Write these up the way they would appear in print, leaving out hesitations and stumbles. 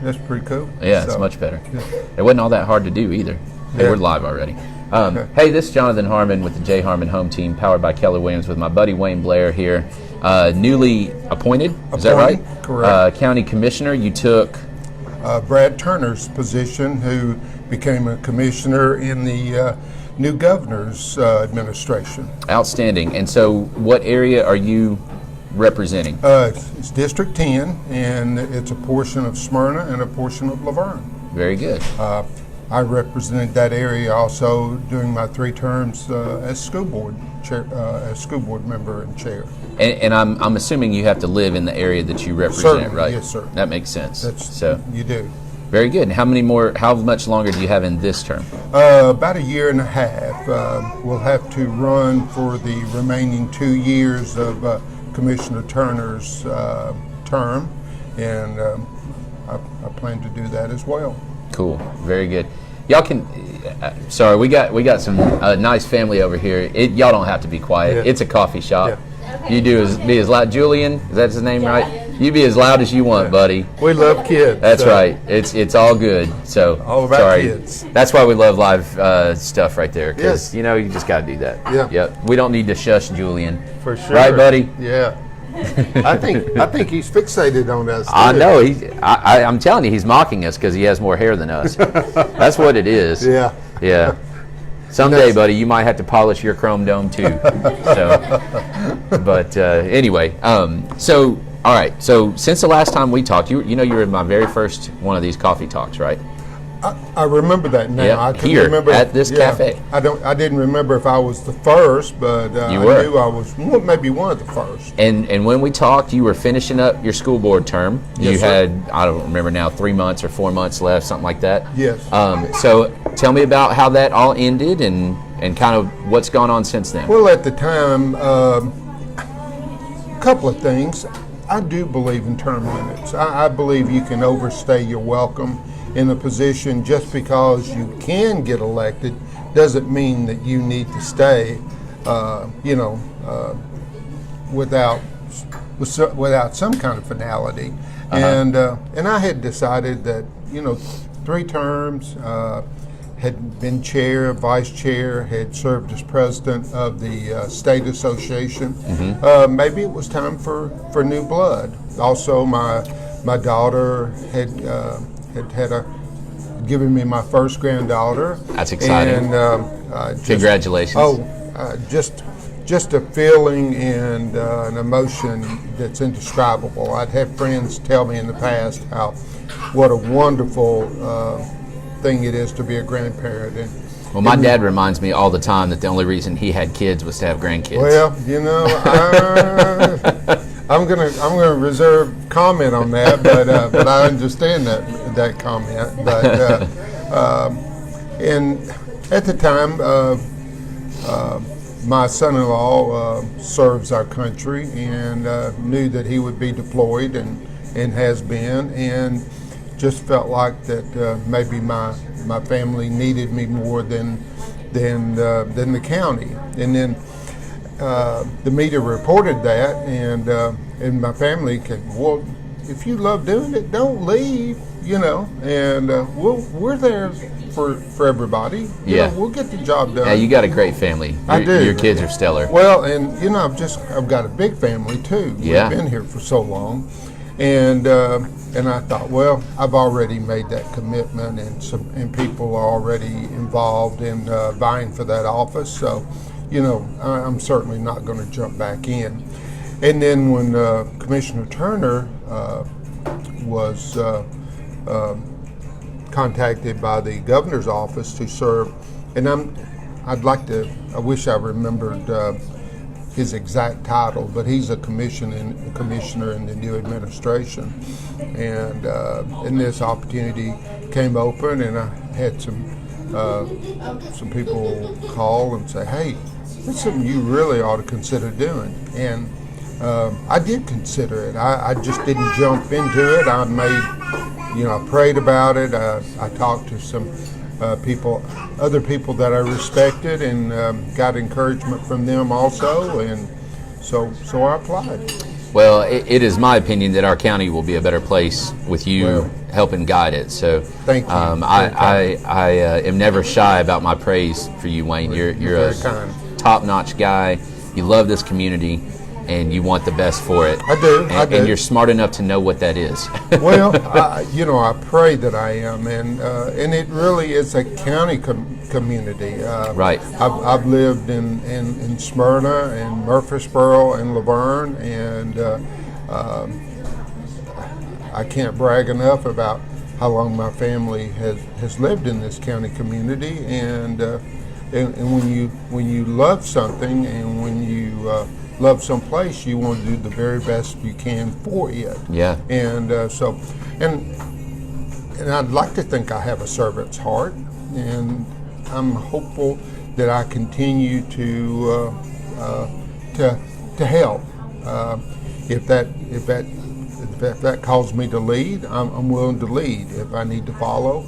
That's pretty cool. Yeah, it's much better. It wasn't all that hard to do either. Hey, we're live already. Okay. Hey, this is Jonathan Harmon with the J. Harmon Home Team, powered by Keller Williams, with my buddy Wayne Blair here. Newly appointed, is that right? Correct. County Commissioner. You took Brad Turner's position, who became a commissioner in the new governor's administration. outstanding. And so what area are you representing? It's District 10, and it's a portion of Smyrna and a portion of Laverne. Very good. I represented that area also during my 3 terms as school board chair, as school board member and chair. And I'm assuming you have to live in the area that you represent, Certainly, right? yes, sir. That makes sense. So you do. Very good. And how much longer do you have in this term? About a year and a half. We'll have to run for the remaining 2 years of Commissioner Turner's term, and I plan to do that as well. Cool. Very good. Y'all can. Sorry, we got some nice family over here. Y'all don't have to be quiet. Yeah. It's a coffee shop. Yeah. You be as loud. Julian, is that his name, right? You be as loud as you want, buddy. We love kids. That's right. It's all good. So all about sorry. kids. That's why we love live stuff right there. Because Yes. you just got to do that. Yeah. Yep. We don't need to shush Julian. For sure. Right, buddy? Yeah. I think he's fixated on us. I too. know. I'm telling you, he's mocking us because he has more hair than us. That's what it is. Yeah. Yeah. Someday, buddy, you might have to polish your chrome dome too. But anyway, so all right. So since the last time we talked, you were in my very first one of these coffee talks, right? I remember that now. Yep, I couldn't here, remember at this cafe. I didn't remember if I was the first, but You I were. knew I was maybe one of the first. And when we talked, you were finishing up your school board term. Yes, you sir. had, I don't remember now, 3 months or 4 months left, something like that. Yes. So tell me about how that all ended and kind of what's gone on since then. Well, at the time, a couple of things. I do believe in term limits. I believe you can overstay your welcome in a position. Just because you can get elected doesn't mean that you need to stay, without some kind of finality. And I had decided that 3 terms, had been chair, vice chair, had served as president of the state association. Maybe it was time for new blood. Also, my daughter had given me my first granddaughter. That's exciting. And Congratulations. Just a feeling and an emotion that's indescribable. I'd had friends tell me in the past what a wonderful thing it is to be a grandparent. Well, my dad reminds me all the time that the only reason he had kids was to have grandkids. Well, I'm gonna reserve comment on that, but I understand that comment. But and at the time, my son-in-law serves our country, and knew that he would be deployed and has been, and just felt like that maybe my family needed me more than the county. And then the media reported that, and my family well, if you love doing it, don't leave, and we're there for everybody. We'll get the job done. Yeah, you got a great family. I do. Your kids are stellar. Well, and I've got a big family too. Yeah. We've been here for so long, and I thought, well, I've already made that commitment, and people are already involved in vying for that office. So, I'm certainly not going to jump back in. And then when Commissioner Turner was contacted by the governor's office to serve, and I wish I remembered his exact title, but he's a commissioner in the new administration, and this opportunity came open, and I had some people call and say, hey, that's something you really ought to consider doing. And I did consider it. I just didn't jump into it. I prayed about it. I talked to some other people that I respected, and got encouragement from them also, and so I applied. Well, it is my opinion that our county will be a better place with you helping guide it. So Thank you. I am never shy about my praise for you, Wayne. You're very a kind. top-notch guy. You love this community, and you want the best for it. I do. And you're smart enough to know what that is. Well, I pray that I am, and it really is a county community. Right. I've lived in Smyrna and Murfreesboro and Laverne, and I can't brag enough about how long my family has lived in this county community, and when you love something and when you love someplace, you want to do the very best you can for it. Yeah. And and I'd like to think I have a servant's heart, and I'm hopeful that I continue to help. If that calls me to lead, I'm willing to lead. If I need to follow,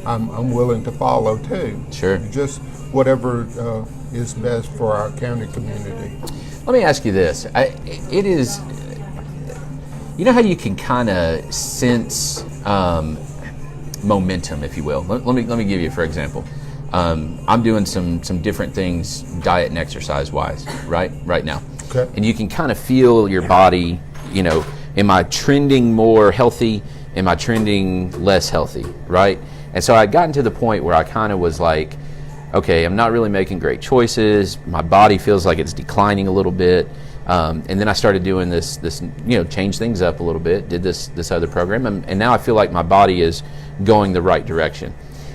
I'm willing to follow too. Sure. Just whatever is best for our county community. Let me ask you this. It is, you know how you can kind of sense momentum, if you will. Let me give you, for example. I'm doing some different things, diet and exercise wise, right now. Okay. And you can kind of feel your body. You know, am I trending more healthy? Am I trending less healthy? Right. And so I'd gotten to the point where I kind of was like, okay, I'm not really making great choices. My body feels like it's declining a little bit. And then I started doing this, change things up a little bit, did this other program. And now I feel like my body is going the right direction.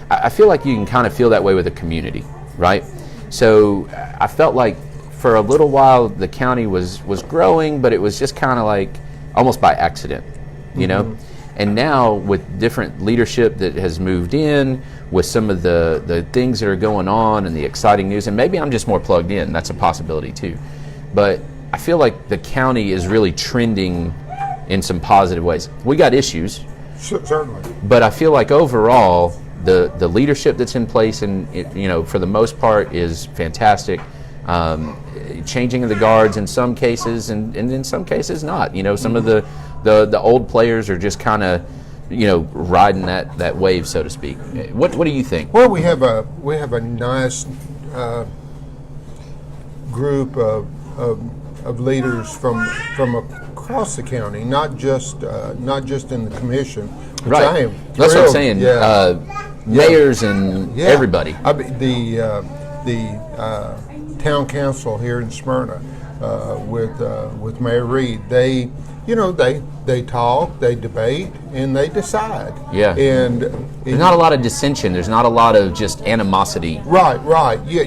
I feel like you can kind of feel that way with a community, right? So I felt like for a little while the county was growing, but it was just kind of like almost by accident, you know? And now with different leadership that has moved in, with some of the things that are going on and the exciting news, and maybe I'm just more plugged in, that's a possibility too. But I feel like the county is really trending in some positive ways. We got issues. Certainly. But I feel like overall, the leadership that's in place, and for the most part, is fantastic. Changing of the guards in some cases, and in some cases not. Some of the old players are just kind of riding that wave, so to speak. What do you think? Well, we have a nice group of leaders from across the county, not just in the commission, which Right. I am thrilled. That's what I'm saying. Yeah. Mayors and Yeah. everybody. The town council here in Smyrna with Mayor Reed, they talk, they debate, and they decide. Yeah. And There's not a lot of dissension. There's not a lot of just animosity. Right. Yeah.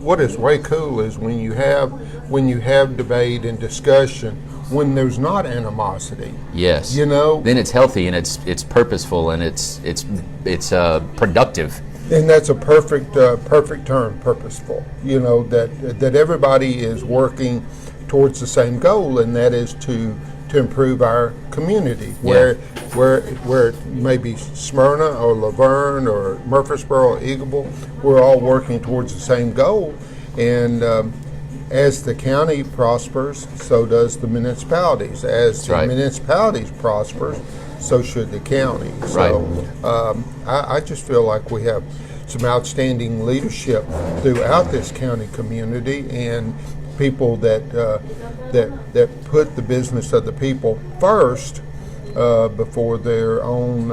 What is way cool is when you have debate and discussion, when there's not animosity. Yes. Then it's healthy and it's purposeful and it's productive. And that's a perfect term, purposeful. That everybody is working towards the same goal, and that is to improve our community. Where it may be Smyrna or Laverne or Murfreesboro or Eagleville, we're all working towards the same goal. And as the county prospers, so does the municipalities. As the municipalities prosper, so should the county. So I just feel like we have some outstanding leadership throughout this county community, and people that put the business of the people first before their own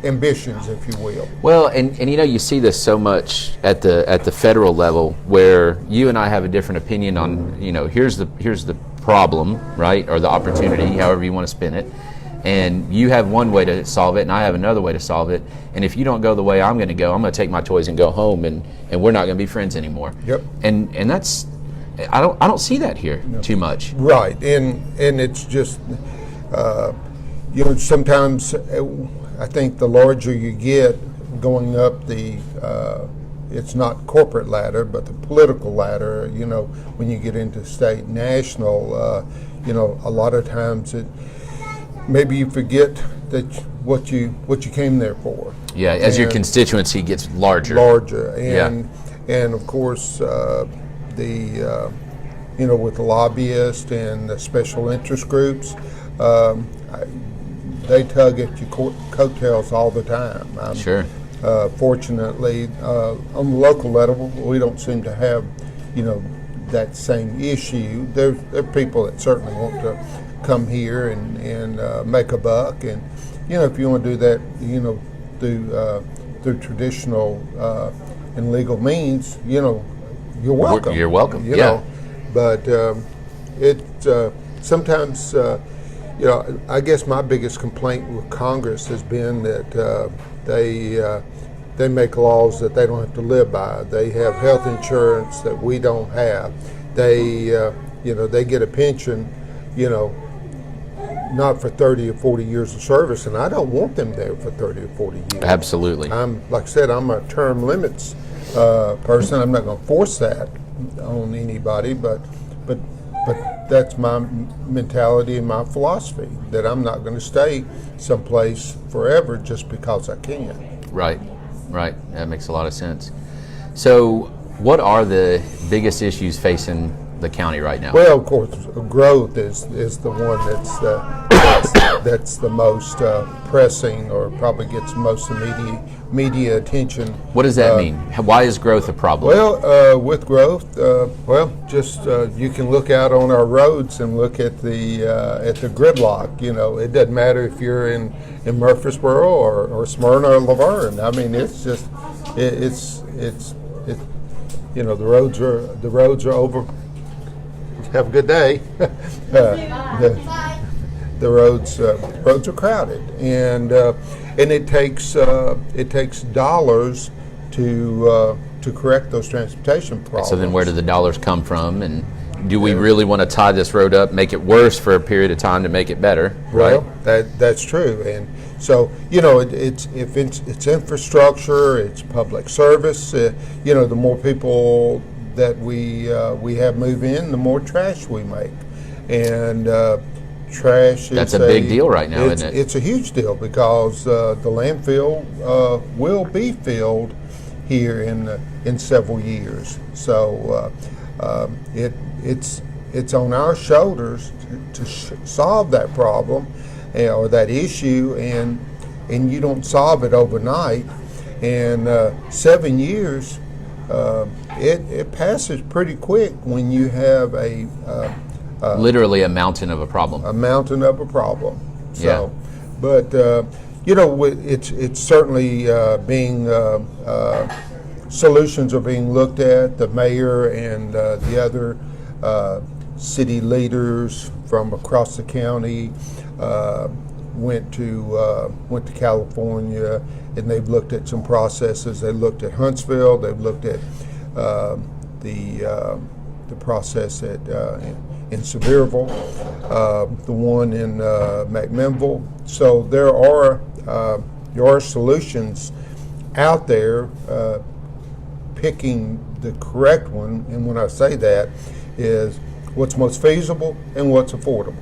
ambitions, if you will. Well, and you see this so much at the federal level, where you and I have a different opinion on here's the problem, right, or the opportunity, however you want to spin it. And you have one way to solve it, and I have another way to solve it. And if you don't go the way I'm going to go, I'm going to take my toys and go home, and we're not going to be friends anymore. Yep. And that's I don't see that here too much. Right. And it's just sometimes I think the larger you get going up the it's not corporate ladder, but the political ladder. When you get into state, national, a lot of times maybe you forget that what you came there for. Yeah, as your constituency gets larger. And of course with the lobbyists and the special interest groups, they tug at your coattails all the time. Sure. Fortunately, on the local level, we don't seem to have, that same issue. There are people that certainly want to come here and make a buck, and if you want to do that, through traditional and legal means, you're welcome. You're welcome. You know, but it sometimes. I guess my biggest complaint with Congress has been that they make laws that they don't have to live by. They have health insurance that we don't have. They they get a pension, not for 30 or 40 years of service, and I don't want them there for 30 or 40 years. Absolutely. Like I said, I'm a term limits person. I'm not going to force that on anybody, but that's my mentality and my philosophy, that I'm not going to stay someplace forever just because I can. Right. That makes a lot of sense. So what are the biggest issues facing the county right now? Well, of course, growth is the one that's the most pressing, or probably gets most media attention. What does that mean? Why is growth a problem? Well, with growth, just you can look out on our roads and look at the gridlock. It doesn't matter if you're in Murfreesboro or Smyrna or Laverne. I mean, it's just it's the roads are over. Have a good day. The roads are crowded, and it takes dollars to correct those transportation problems. So then, where do the dollars come from? And do we really want to tie this road up, make it worse for a period of time to make it better? Right? Well, that's true, and so it's infrastructure, it's public service. The more people that we have move in, the more trash we make, and trash. That's a big deal right now, isn't it? It's a huge deal, because the landfill will be filled here in several years. So it's on our shoulders to solve that problem or that issue, and you don't solve it overnight. And 7 years. It passes pretty quick when you have literally a mountain of a problem. A mountain of a problem. So, yeah. But it's certainly being solutions are being looked at. The mayor and the other city leaders from across the county went to California, and they've looked at some processes. They looked at Huntsville. They've looked at the process in Sevierville, the one in McMinnville. So there are solutions out there. Picking the correct one, and when I say that, is what's most feasible and what's affordable.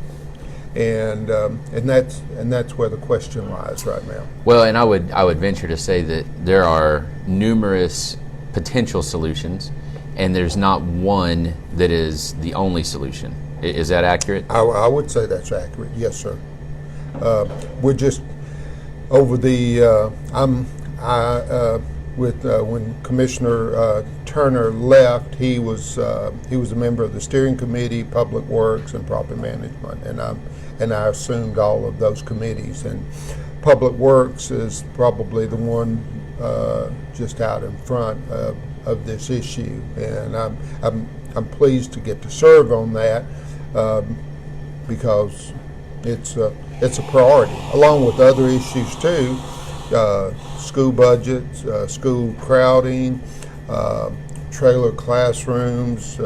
And that's where the question lies right now. Well, and I would venture to say that there are numerous potential solutions, and there's not one that is the only solution. Is that accurate? I would say that's accurate. Yes, sir. We're just over the. When Commissioner Turner left, he was a member of the steering committee, Public Works, and Property Management, and I assumed all of those committees. And Public Works is probably the one just out in front of this issue, and I'm pleased to get to serve on that because it's a priority, along with other issues too. School budgets, school crowding, trailer classrooms,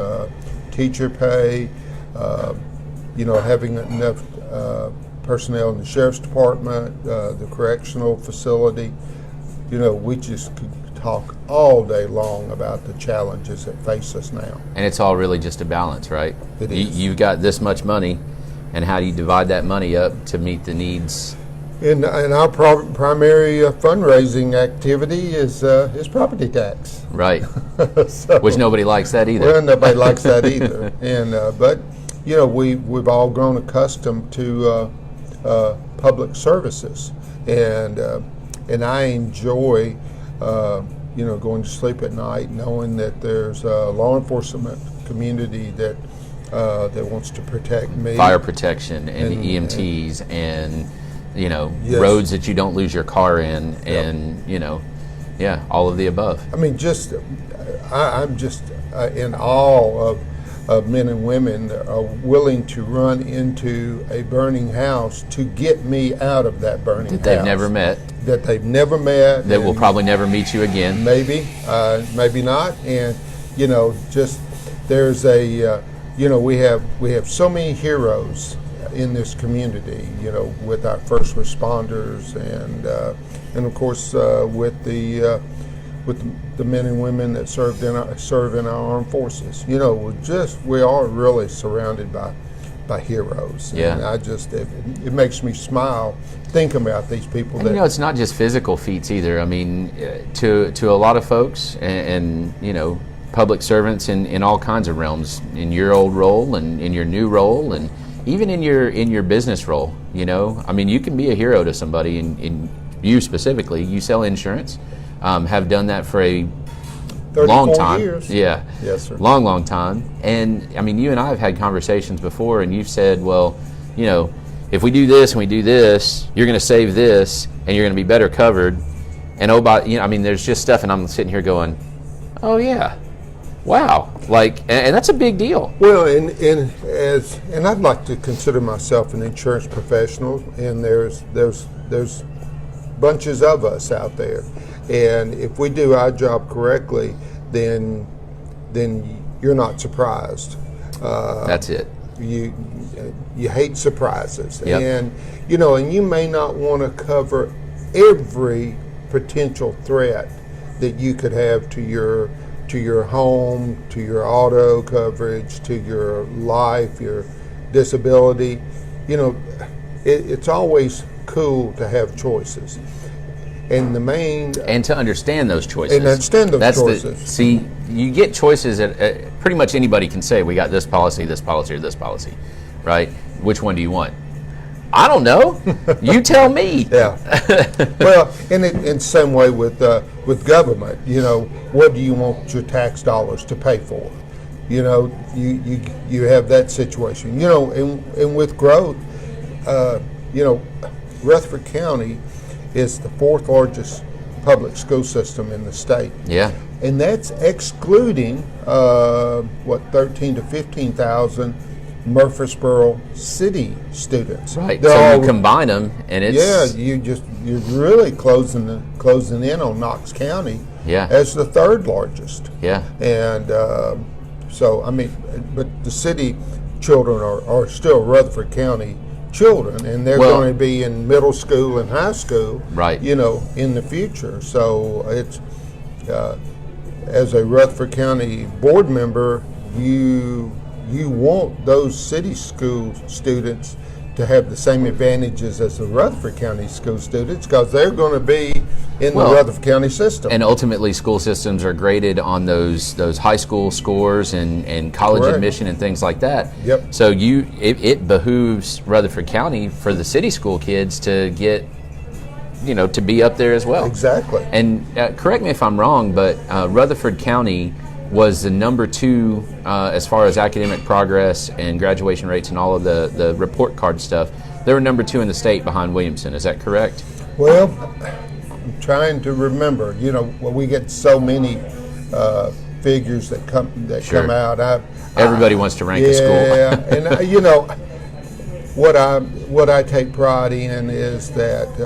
teacher pay, having enough personnel in the sheriff's department, the correctional facility. We just could talk all day long about the challenges that face us now. And it's all really just a balance, right? It is. You've got this much money, and how do you divide that money up to meet the needs? And our primary fundraising activity is property tax. Right. So, which nobody likes that either. Well, nobody likes that either. And but we've all grown accustomed to public services, and I enjoy going to sleep at night knowing that there's a law enforcement community that wants to protect me. Fire protection and EMTs and Yes. roads that you don't lose your car in, Yep. and all of the above. I mean, I'm just in awe of men and women that are willing to run into a burning house to get me out of that burning house. That they've never met. That they've never met. That will probably never meet you again. Maybe, maybe not. And just there's we have so many heroes in this community. With our first responders and of course with the men and women that serve in our armed forces. We are really surrounded by heroes. Yeah. And it makes me smile thinking about these people. And it's not just physical feats either. I mean, to a lot of folks and public servants in all kinds of realms, in your old role and in your new role and even in your business role, I mean, you can be a hero to somebody. In you specifically, you sell insurance. Have done that for a 34 long time. years. Yeah. Yes, sir. Long time. And I mean, you and I have had conversations before, and you've said, well, if we do this and we do this, you're going to save this, and you're going to be better covered. And I mean, there's just stuff, and I'm sitting here going, oh yeah, wow, and that's a big deal. Well, and I'd like to consider myself an insurance professional, and there's bunches of us out there. And if we do our job correctly, then you're not surprised. That's it. You hate surprises. Yep. And and you may not want to cover every potential threat that you could have to your home, to your auto coverage, to your life, your disability. It's always cool to have choices. And to understand those choices. And understand those choices. You get choices that pretty much anybody can say, we got this policy, or this policy, right? Which one do you want? I don't know. You tell me. Yeah. Well, in the same way with government, what do you want your tax dollars to pay for? You have that situation. And with growth, Rutherford County is the fourth largest public school system in the state. Yeah. And that's excluding 13 to 15,000 Murfreesboro city students. Right. They're So you combine them, and it's you're really closing in on Knox County. Yeah. As the third largest. Yeah. And so I mean, but the city children are still Rutherford County children, and they're going to be in middle school and high school, right? In the future. So it's as a Rutherford County board member, you want those city school students to have the same advantages as the Rutherford County school students, because they're going to be in the Rutherford County system. And ultimately, school systems are graded on those high school scores and college Correct. admission and things like that. Yep. So it behooves Rutherford County for the city school kids to get, to be up there as well. Exactly. And correct me if I'm wrong, but Rutherford County was the number 2 as far as academic progress and graduation rates and all of the report card stuff. They were number 2 in the state behind Williamson. Is that correct? Well, I'm trying to remember. We get so many figures that come Sure. come out. Everybody wants to rank a school. Yeah, and what I take pride in is that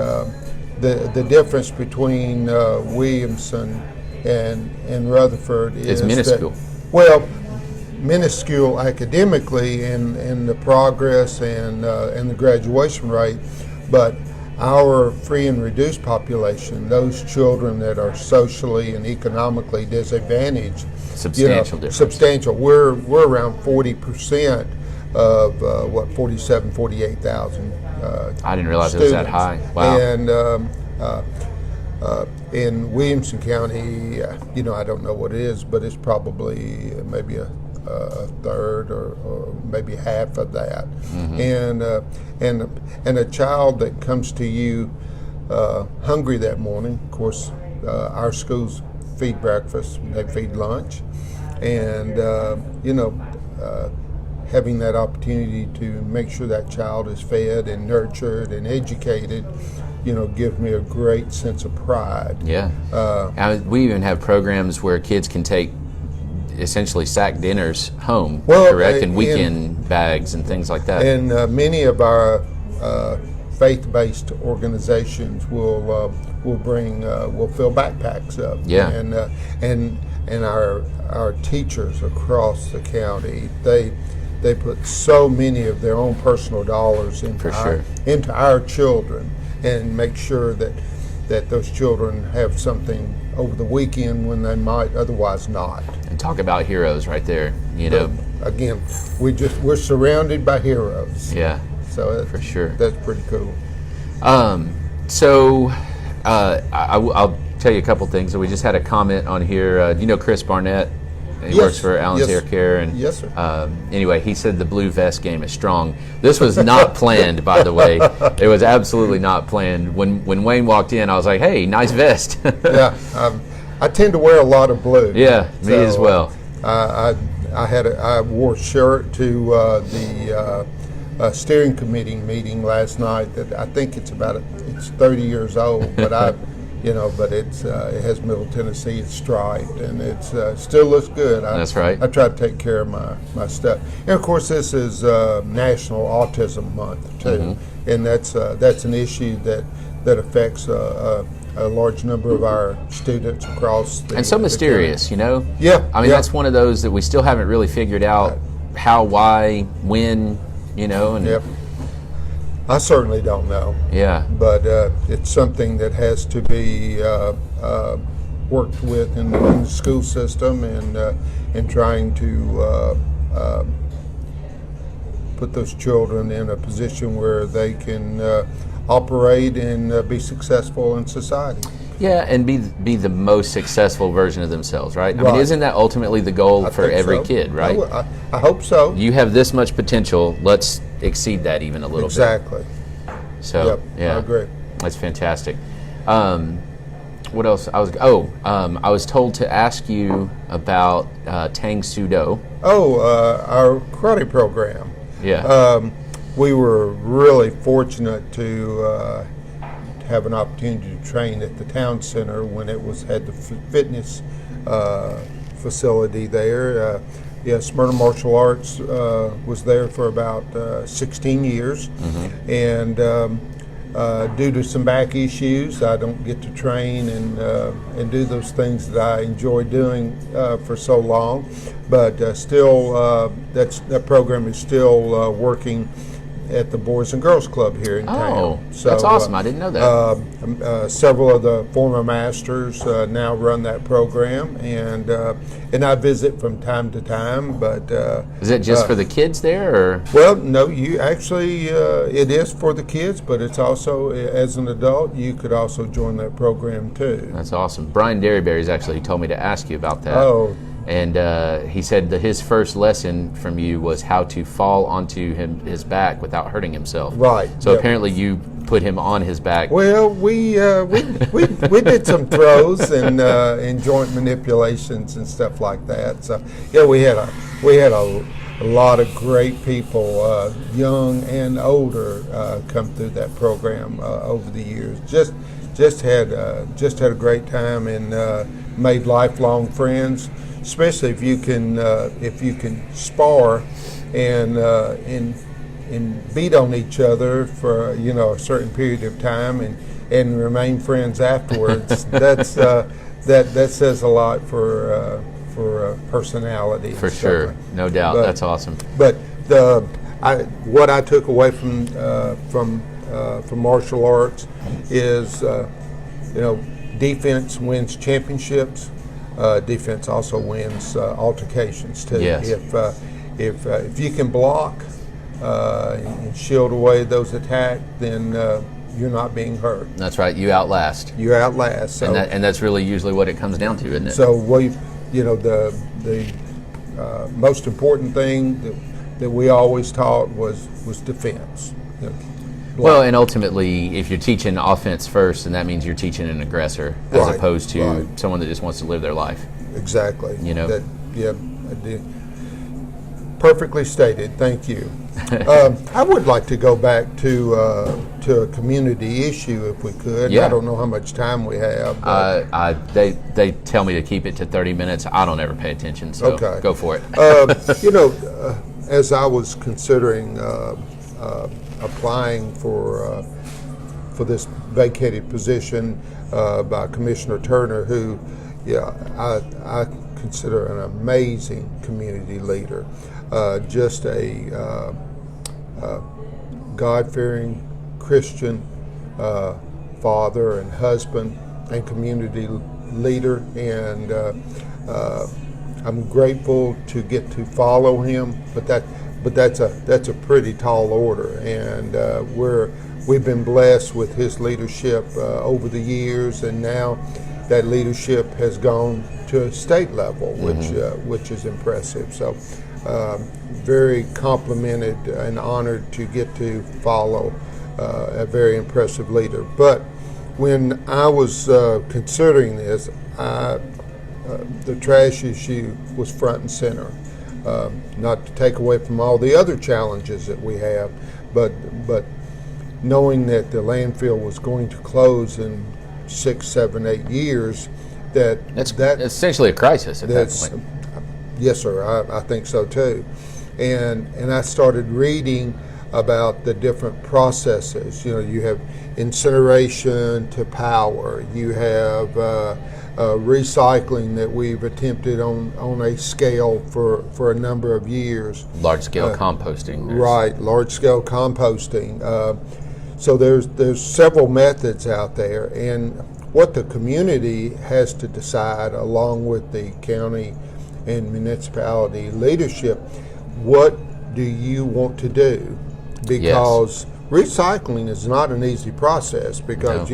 the difference between Williamson and Rutherford is minuscule. Minuscule academically in the progress and the graduation rate, but our free and reduced population, those children that are socially and economically disadvantaged, Substantial difference. Substantial. We're around 40% of 48,000. I didn't realize students. it was that high. Wow. And in Williamson County, I don't know what it is, but it's probably maybe a a third or maybe half of that. And a child that comes to you hungry that morning. Of course, our schools feed breakfast, they feed lunch, and having that opportunity to make sure that child is fed and nurtured and educated, gives me a great sense of pride. Yeah. We even have programs where kids can take essentially sack dinners home, correct? And weekend bags and things like that. And many of our faith-based organizations will fill backpacks up. Yeah. And our teachers across the county, they put so many of their own personal dollars into our children, and make sure that those children have something over the weekend when they might otherwise not. And talk about heroes right there, But again, we're surrounded by heroes. Yeah. So for sure. That's pretty cool. I'll tell you a couple things. So we just had a comment on here. Do you know Chris Barnett? He works for Allen's Hair Care. And, yes, sir. Anyway, he said the blue vest game is strong. This was not planned, by the way. It was absolutely not planned. When Wayne walked in, I was like, hey, nice vest. Yeah. I tend to wear a lot of blue. Yeah, me as well. I wore a shirt to the steering committee meeting last night that I think it's 30 years old, but it has Middle Tennessee, it's striped, and it's still looks good. That's right. I try to take care of my stuff. And of course, this is National Autism Month too, and that's an issue that affects a large number of our students across the and so mysterious, Yeah. I mean, that's one of those that we still haven't really figured out how, why, when, and Yep. I certainly don't know. Yeah. But it's something that has to be worked with in the school system, and trying to put those children in a position where they can operate and be successful in society. Yeah, and be the most successful version of themselves, right? I Right. mean, isn't that ultimately the goal for think every so. kid, right? I hope so. You have this much potential. Let's exceed that even a little Exactly. bit. So, Yep, yeah, I agree. That's fantastic. What else? I was told to ask you about Tang Sudo. Our karate program. Yeah. We were really fortunate to have an opportunity to train at the town center when it had the fitness facility there. Smyrna Martial Arts was there for about 16 years, and due to some back issues, I don't get to train and do those things that I enjoy doing for so long. But still, that program is still working at the Boys and Girls Club here in town. Oh, that's awesome. I didn't know that. Several of the former masters now run that program, and I visit from time to time. But is it just for the kids there, or? Well, no. You actually, it is for the kids, but it's also, as an adult, you could also join that program too. That's awesome. Brian Derryberry's actually told me to ask you about that. Oh. And he said that his first lesson from you was how to fall onto his back without hurting himself. Right. So yep. apparently you put him on his back. Well, we did some throws and joint manipulations and stuff like that. So yeah, we had a lot of great people, young and older, come through that program over the years. Just had a great time and made lifelong friends. Especially if you can spar and beat on each other for a certain period of time and remain friends afterwards. That says a lot for personality. For sure, no doubt. That's awesome. But what I took away from martial arts is defense wins championships. Defense also wins altercations too. Yes. If you can block and shield away those attacks, then you're not being hurt. That's right. You outlast. You outlast. So, and that's really usually what it comes down to, isn't it? So the most important thing that we always taught was defense. You know, Well, and ultimately, if you're teaching offense first, then that means you're teaching an aggressor as Right, opposed to right. someone that just wants to live their life. exactly. You know? I did. Perfectly stated. Thank you. I would like to go back to a community issue if we could. Yeah. I don't know how much time we have. but- They tell me to keep it to 30 minutes. I don't ever pay attention, so Okay. go for it. As I was considering applying for this vacated position by Commissioner Turner, who, I consider an amazing community leader, just a God-fearing Christian father and husband and community leader, and I'm grateful to get to follow him. But that's a pretty tall order, and we've been blessed with his leadership over the years, and now that leadership has gone to a state level, which is impressive. So. Very complimented and honored to get to follow a very impressive leader. But when I was considering this, the trash issue was front and center. Not to take away from all the other challenges that we have, but knowing that the landfill was going to close in 6, 7, 8 years, That's essentially a crisis at that point. Yes, sir. I think so too. And I started reading about the different processes. You have incineration to power. You have recycling that we've attempted on a scale for a number of years. Large-scale composting. Right, large-scale composting. So there's several methods out there, and what the community has to decide, along with the county and municipality leadership, what do you want to do? Because recycling is not an easy process, because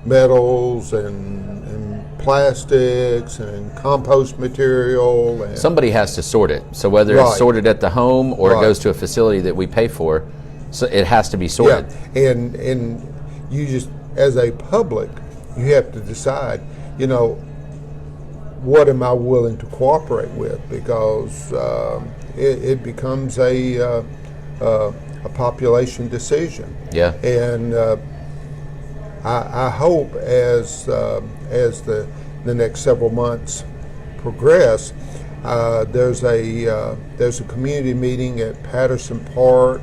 metals and plastics and compost material, and somebody has to sort it. So whether Right. it's sorted at the home or Right. it goes to a facility that we pay for, so it has to be sorted. Yeah, and you just, as a public, you have to decide, what am I willing to cooperate with? Because it becomes a population decision. Yeah. And I hope as the next several months progress, there's a community meeting at Patterson Park.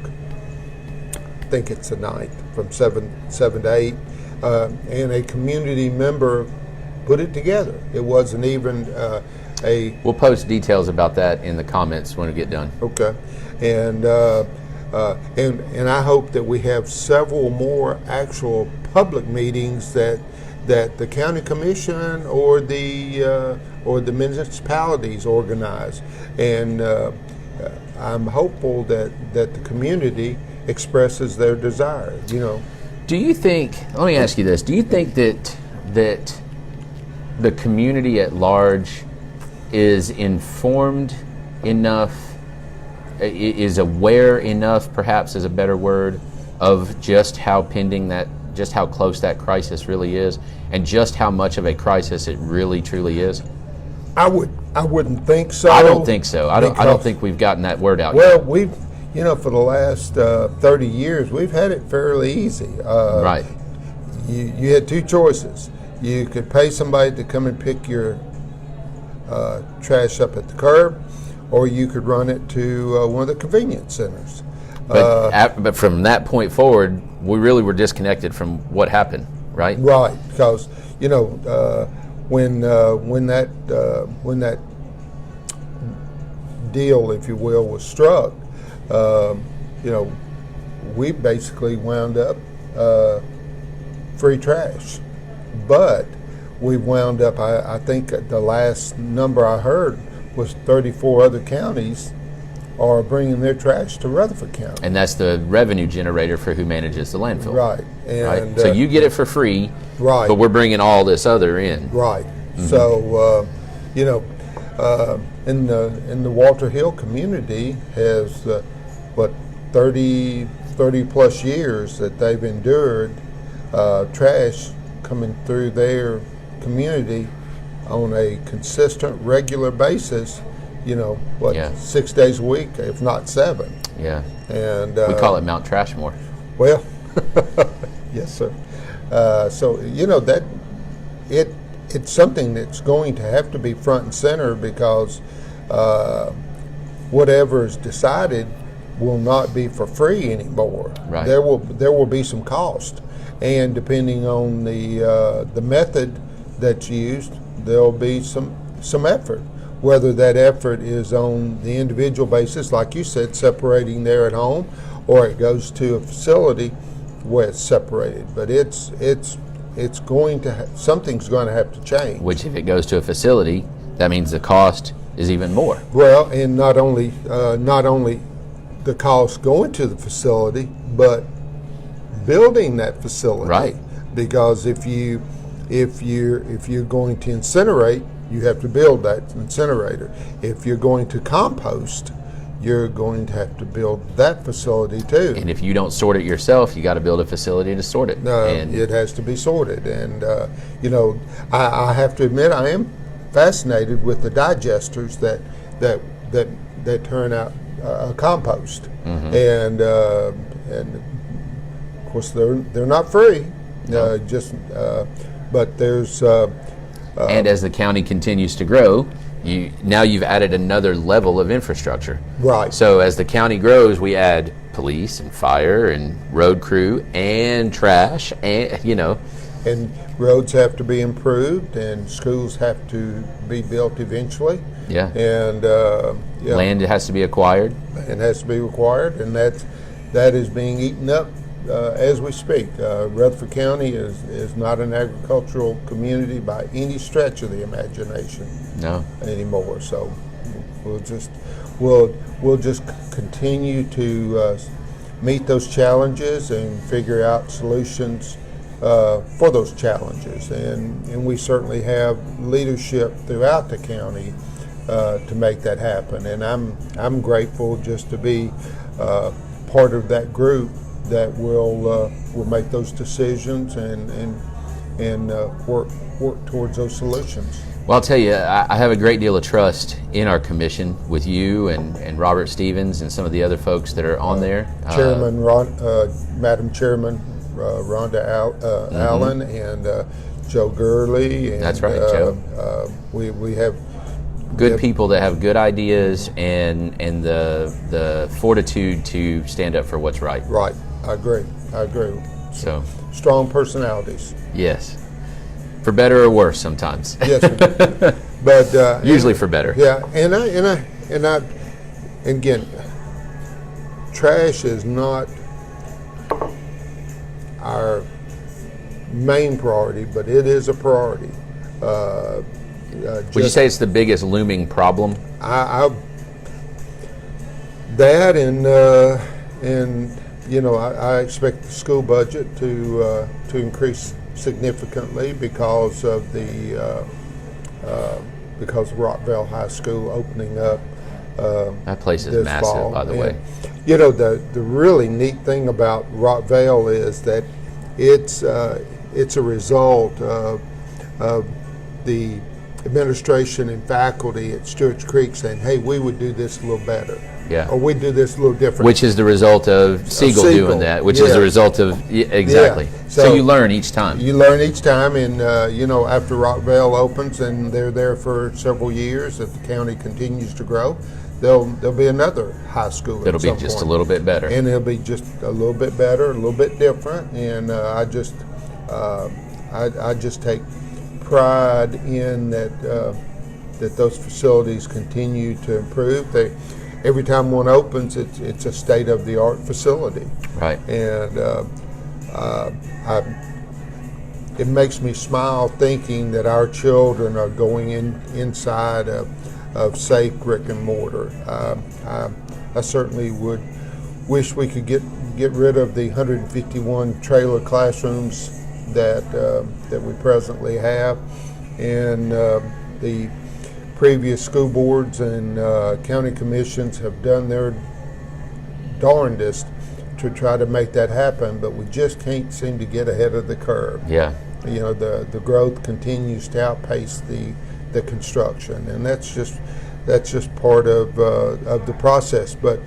I think it's the 9th, from 7 to 8, and a community member put it together. It wasn't even We'll post details about that in the comments when we get done. okay, and I hope that we have several more actual public meetings that the county commission or the municipalities organize, and I'm hopeful that the community expresses their desire. Do you think, let me ask you this, do you think that the community at large is informed enough, is aware enough, perhaps is a better word, of just how close that crisis really is, and just how much of a crisis it really truly is? I wouldn't think so. I don't think so. I don't think we've gotten that word out Well, yet. we've, for the last 30 years, we've had it fairly easy. Right. You had two choices. You could pay somebody to come and pick your trash up at the curb, or you could run it to one of the convenience centers. But from that point forward, we really were disconnected from what happened, right? Right, because when that deal, if you will, was struck, we basically wound up free trash. But we wound up, I think the last number I heard was 34 other counties are bringing their trash to Rutherford County. And that's the revenue generator for who manages the landfill. Right. Right? And So you get it for free, right. but we're bringing all this other in. Right. Mm-hmm. So, in the Walter Hill community has what 30 plus years that they've endured trash coming through their community on a consistent, regular basis. 6 days a week, if not 7. Yeah. And we call it Mount Trashmore. Well, yes, sir. So that it's something that's going to have to be front and center, because whatever is decided will not be for free anymore. Right. There will be some cost, and depending on the method that's used, there'll be some effort. Whether that effort is on the individual basis, like you said, separating there at home, or it goes to a facility where it's separated. But it's going to something's going to have to change. Which, if it goes to a facility, that means the cost is even more. Well, and not only the cost going to the facility, but building that facility. Right. Because if you're going to incinerate, you have to build that incinerator. If you're going to compost, you're going to have to build that facility too. And if you don't sort it yourself, you got to build a facility to sort it. And it has to be sorted. And I have to admit, I am fascinated with the digesters that turn out compost. Mm-hmm. And of course they're not free. No. But there's. And as the county continues to grow, you've added another level of infrastructure. Right. So as the county grows, we add police and fire and road crew and trash, and And roads have to be improved, and schools have to be built eventually. Yeah. And land has to be acquired. Land has to be required, and that is being eaten up as we speak. Rutherford County is not an agricultural community by any stretch of the imagination. No. Anymore. So we'll just continue to meet those challenges and figure out solutions for those challenges. And we certainly have leadership throughout the county to make that happen. And I'm grateful just to be part of that group that will make those decisions and work towards those solutions. Well, I'll tell you, I have a great deal of trust in our commission with you and Robert Stevens and some of the other folks that are on there. Madam Chairman Rhonda Allen and Joe Gurley. And, that's right, Joe. We have good people that have good ideas and the fortitude to stand up for what's right. Right, I agree. So strong personalities. Yes. For better or worse sometimes. Yes, but usually for better. Yeah, and again, trash is not our main priority, but it is a priority. Would you say it's the biggest looming problem? That and I expect the school budget to increase significantly because of Rockville High School opening up. That place is massive, fall. by the way. The really neat thing about Rockville is that it's a result of the administration and faculty at Stewart's Creek saying, "Hey, we would do this a little better." Yeah. Or we do this a little different. Which is the result of Siegel doing that, which is the result of, exactly. Yeah. So you learn each time. You learn each time, and after Rockville opens and they're there for several years, if the county continues to grow, there'll be another high school. It'll be just a little bit better. And it'll be just a little bit better, a little bit different, and I just take pride in that those facilities continue to improve. Every time one opens, it's a state-of-the-art facility. Right. And it makes me smile thinking that our children are going inside of safe brick and mortar. I certainly would wish we could get rid of the 151 trailer classrooms that we presently have, and the previous school boards and county commissions have done their darndest to try to make that happen, but we just can't seem to get ahead of the curve. Yeah. You know, the growth continues to outpace the construction, and that's just part of the process. But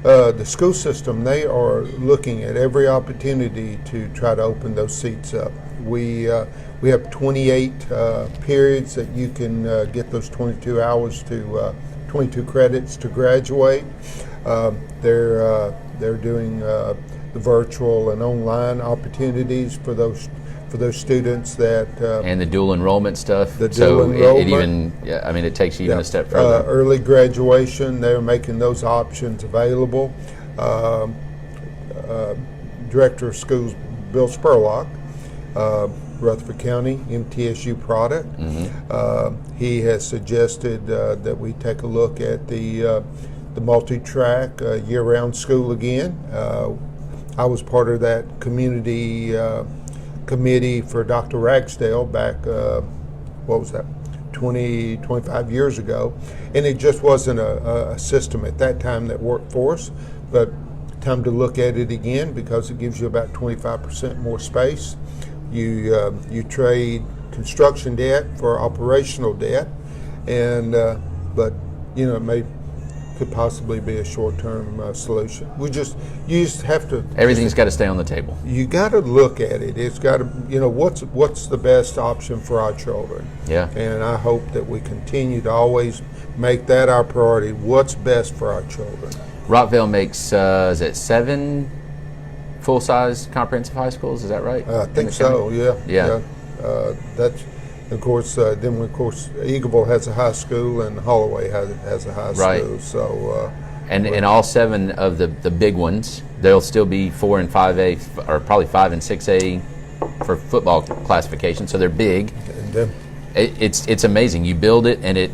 the school system, they are looking at every opportunity to try to open those seats up. We have 28 periods that you can get those 22 hours to 22 credits to graduate. They're doing the virtual and online opportunities for those students that and the dual enrollment stuff. The dual enrollment. It takes you even a step further. Early graduation, they're making those options available. Director of Schools Bill Spurlock, Rutherford County MTSU product. Mm-hmm. He has suggested that we take a look at the multi-track year-round school again. I was part of that community committee for Dr. Ragsdale back, 25 years ago, and it just wasn't a system at that time that worked for us, but time to look at it again because it gives you about 25% more space. You trade construction debt for operational debt, and but it could possibly be a short-term solution. You just have to. Everything's got to stay on the table. You got to look at it. It's got to, what's the best option for our children. Yeah. And I hope that we continue to always make that our priority. What's best for our children. Rockville makes is it 7 full-size comprehensive high schools? Is that right? I think so. Yeah. Yeah. That's. Of course, Eagleville has a high school and Holloway has a high school. So, and all 7 of the big ones, they'll still be 4 and 5A, or probably 5 and 6A for football classification. So they're big. And it's amazing. You build it and it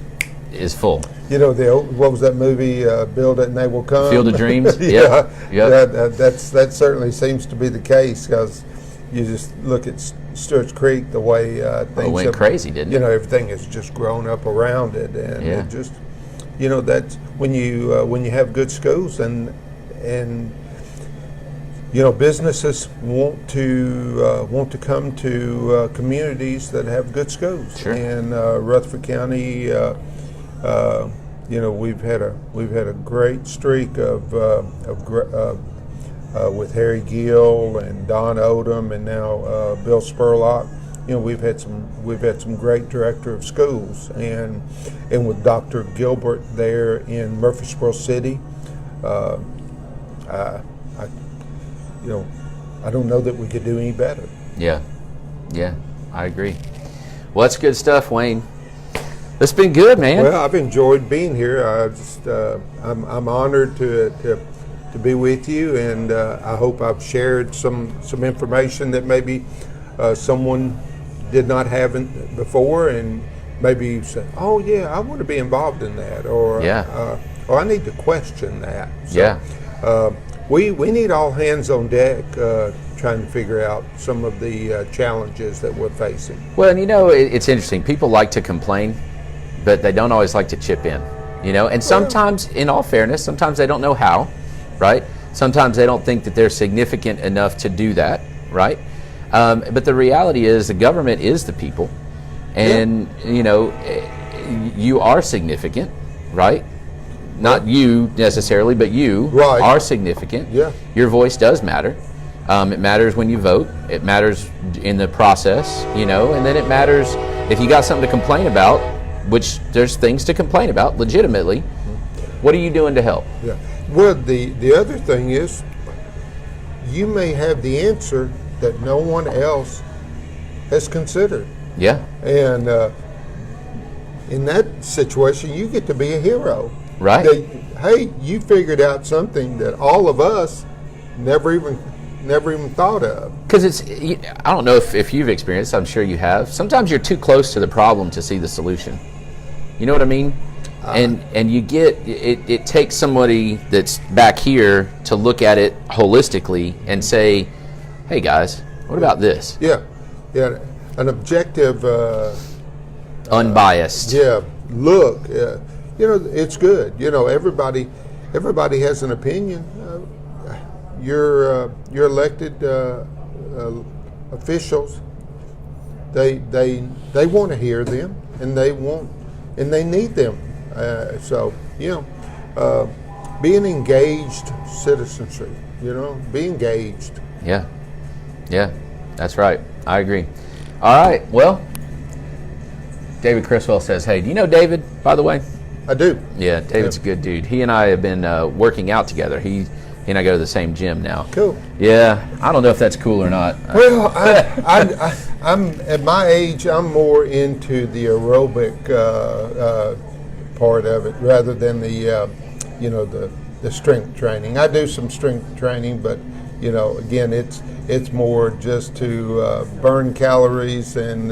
is full. What was that movie? Build it and they will come. Field of Dreams. Yeah. Yep. That certainly seems to be the case because you just look at Stewart's Creek, the way things went crazy, didn't it? Everything has just grown up around it, and it just, that's when you have good schools and businesses want to come to communities that have good schools. Sure. And Rutherford County, we've had a great streak of with Harry Gill and Don Odom and now Bill Spurlock. We've had some great director of schools, and with Dr. Gilbert there in Murfreesboro City, I don't know that we could do any better. Yeah, I agree. Well, that's good stuff, Wayne. It's been good, man. Well, I've enjoyed being here. I'm honored to be with you, and I hope I've shared some information that maybe someone did not have before, and maybe you said, "Oh yeah, I want to be involved in that," or or I need to question that. So, we need all hands on deck trying to figure out some of the challenges that we're facing. Well, and it's interesting. People like to complain, but they don't always like to chip in. And sometimes, in all fairness, sometimes they don't know how. Right? Sometimes they don't think that they're significant enough to do that, right? But the reality is the government is the people, and you are significant, right? Not you necessarily, but you are significant. Yeah. Your voice does matter. It matters when you vote. It matters in the process, and then it matters if you got something to complain about, which there's things to complain about legitimately. What are you doing to help? Yeah. Well, the other thing is, you may have the answer that no one else has considered. Yeah. And in that situation, you get to be a hero. Right. Hey, you figured out something that all of us never even thought of. Because I don't know if you've experienced, I'm sure you have. Sometimes you're too close to the problem to see the solution. You know what I mean? And you get it takes somebody that's back here to look at it holistically and say, "Hey guys, what about this?" Yeah, an objective, unbiased. look, it's good. Everybody has an opinion. Your elected officials, they want to hear them, and they need them. Be an engaged citizenry. Be engaged. Yeah, that's right. I agree. All right, well, David Criswell says, hey, do you know David, by the way? I do. Yeah, David's a good dude. He and I have been working out together. He and I go to the same gym now. Cool. Yeah, I don't know if that's cool or not. Well, I'm at my age. I'm more into the aerobic part of it rather than the strength training. I do some strength training, but again, it's more just to burn calories and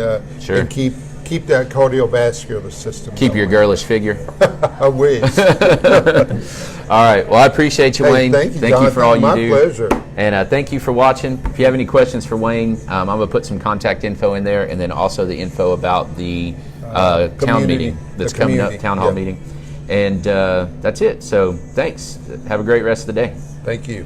keep that cardiovascular system. Keep your girlish figure. I wish. All right. Well, I appreciate you, Wayne. Thank you, Jonathan. For all you My do. pleasure. And thank you for watching. If you have any questions for Wayne, I'm going to put some contact info in there, and then also the info about the town meeting that's coming up, town hall meeting. And that's it. So thanks. Have a great rest of the day. Thank you.